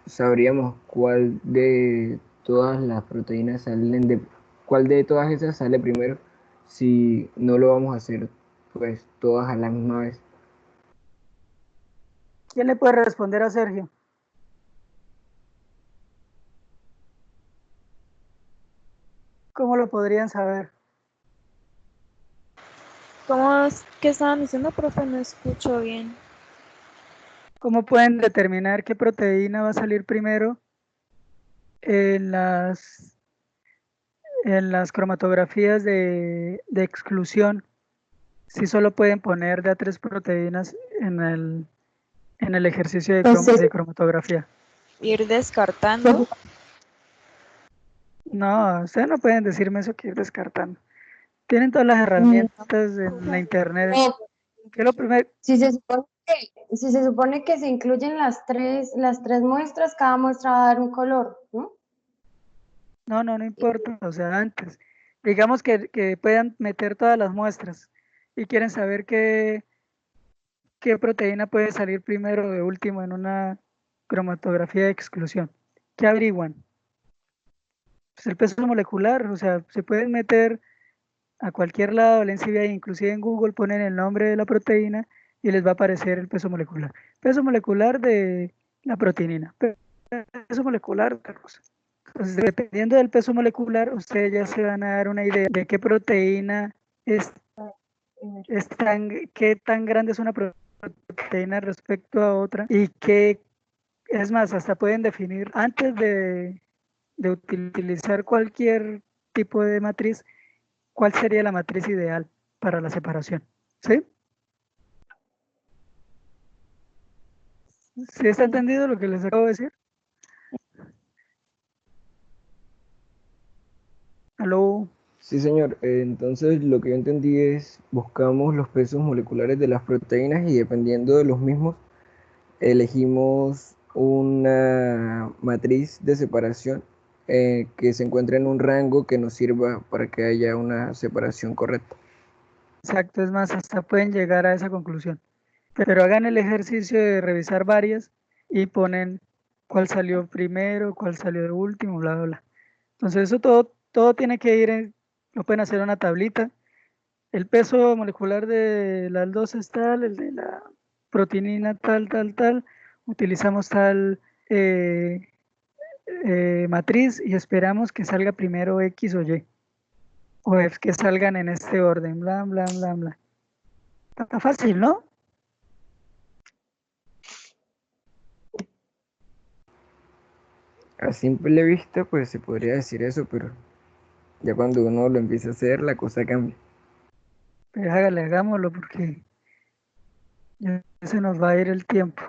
sabríamos cuál de todas las proteínas cuál de todas esas sale primero si no lo vamos a hacer pues todas a la misma vez? ¿quién le puede responder a Sergio? ¿Cómo lo podrían saber? ¿Cómo es que estaban diciendo, profe? No escucho bien. ¿Cómo pueden determinar qué proteína va a salir primero en las cromatografías de exclusión? Si solo pueden poner de a tres proteínas en el ejercicio Entonces, de cromatografía. Ir pues, descartando. No, ustedes no pueden decirme eso que ir descartando. Tienen todas las mm, herramientas en la internet. no, ¿Qué es lo primero? si se supone que se incluyen las tres muestras, cada muestra va a dar un color, ¿no? No, no, no importa. O sea, antes. Digamos que puedan meter todas las muestras y quieren saber qué proteína puede salir primero o de último en una cromatografía de exclusión. ¿Qué averiguan? Pues el peso molecular, o sea, se pueden meter a cualquier lado, el NCBI, inclusive en Google, ponen el nombre de la proteína y les va a aparecer el peso molecular. Peso molecular de la proteinina, peso molecular de otra cosa. Entonces, dependiendo del peso molecular, ustedes ya se van a dar una idea de qué proteína qué tan grande es una proteína respecto a otra y qué, es más, hasta pueden definir antes de utilizar cualquier tipo de matriz, cuál sería la matriz ideal para la separación. ¿Sí? ¿Sí está entendido lo que les acabo de decir? ¿Aló? Sí, señor. Entonces lo que yo entendí es buscamos los pesos moleculares de las proteínas y dependiendo de los mismos elegimos una matriz de separación que se encuentre en un rango que nos sirva para que haya una separación correcta. Exacto, es más, hasta pueden llegar a esa conclusión. Pero hagan el ejercicio de revisar varias y ponen cuál salió primero, cuál salió de último, bla, bla, bla. Entonces eso todo tiene que ir lo pueden hacer en una tablita. El peso molecular de la aldosa es tal, el de la proteinina tal, tal, tal. Utilizamos tal eh, matriz y esperamos que salga primero X o Y. O es que salgan en este orden, bla, bla, bla, bla. Está fácil, ¿no? A simple vista, pues se podría decir eso, pero ya cuando uno lo empieza a hacer, la cosa cambia. Pues hágale, hagámoslo porque ya se nos va a ir el tiempo.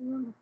Listo.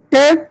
¿Qué?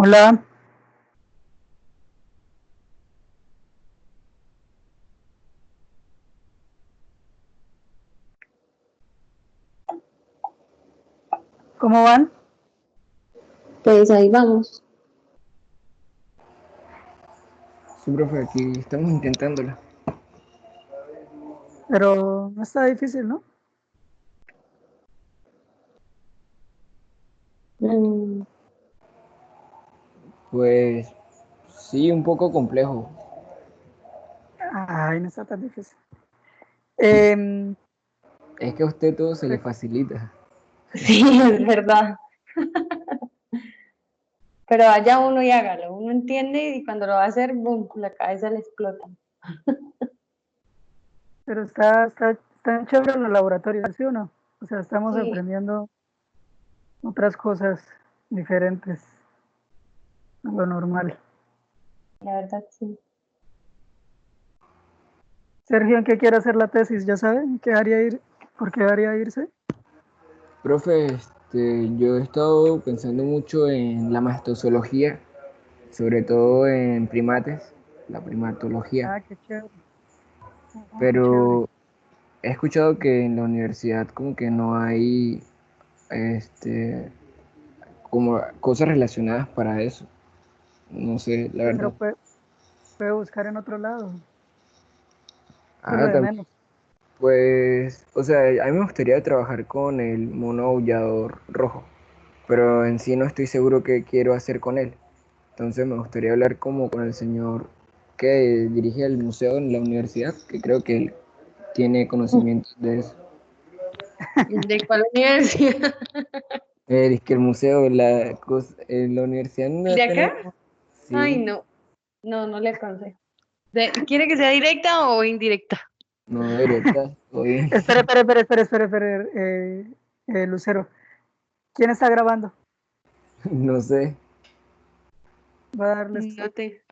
Hola, ¿cómo van? Pues ahí vamos. Sí, profe, aquí estamos intentándolo. Pero no está difícil, ¿no? Mm, Pues sí, un poco complejo. Ay, no está tan difícil. Em, Es que a usted todo se le re- facilita. sí, es verdad. Pero vaya uno y hágalo. Uno entiende y cuando lo va a hacer, boom, la cabeza le explota. pero están chéveres los laboratorios, ¿sí o no? O sea, estamos Sí, aprendiendo otras cosas diferentes a lo normal. la verdad sí. Sergio, ¿en qué quiere hacer la tesis? ¿Ya sabe? ¿En qué área ir? ¿Por qué área irse? Profe, yo he estado pensando mucho en la mastozoología, sobre todo en primates, la primatología, Ah, qué chévere. Ah, qué chévere. pero he escuchado que en la universidad como que no hay este, como cosas relacionadas para eso. No sé, la Pero verdad. puede buscar en otro lado. Eso es lo Ah, de menos. pues, o sea, a mí me gustaría trabajar con el mono aullador rojo, pero en sí no estoy seguro qué quiero hacer con él. Entonces me gustaría hablar como con el señor que dirige el museo en la universidad, que creo que él tiene conocimientos de eso. ¿De cuál universidad? Es que el museo, en la universidad ¿El no de acá? tenemos, Ay, sí, no. No, no le aconsejo. ¿Quiere que sea directa o indirecta? no directa, todo bien. Espere, Lucero. ¿Quién está grabando? No sé. Va a darle No stop. te.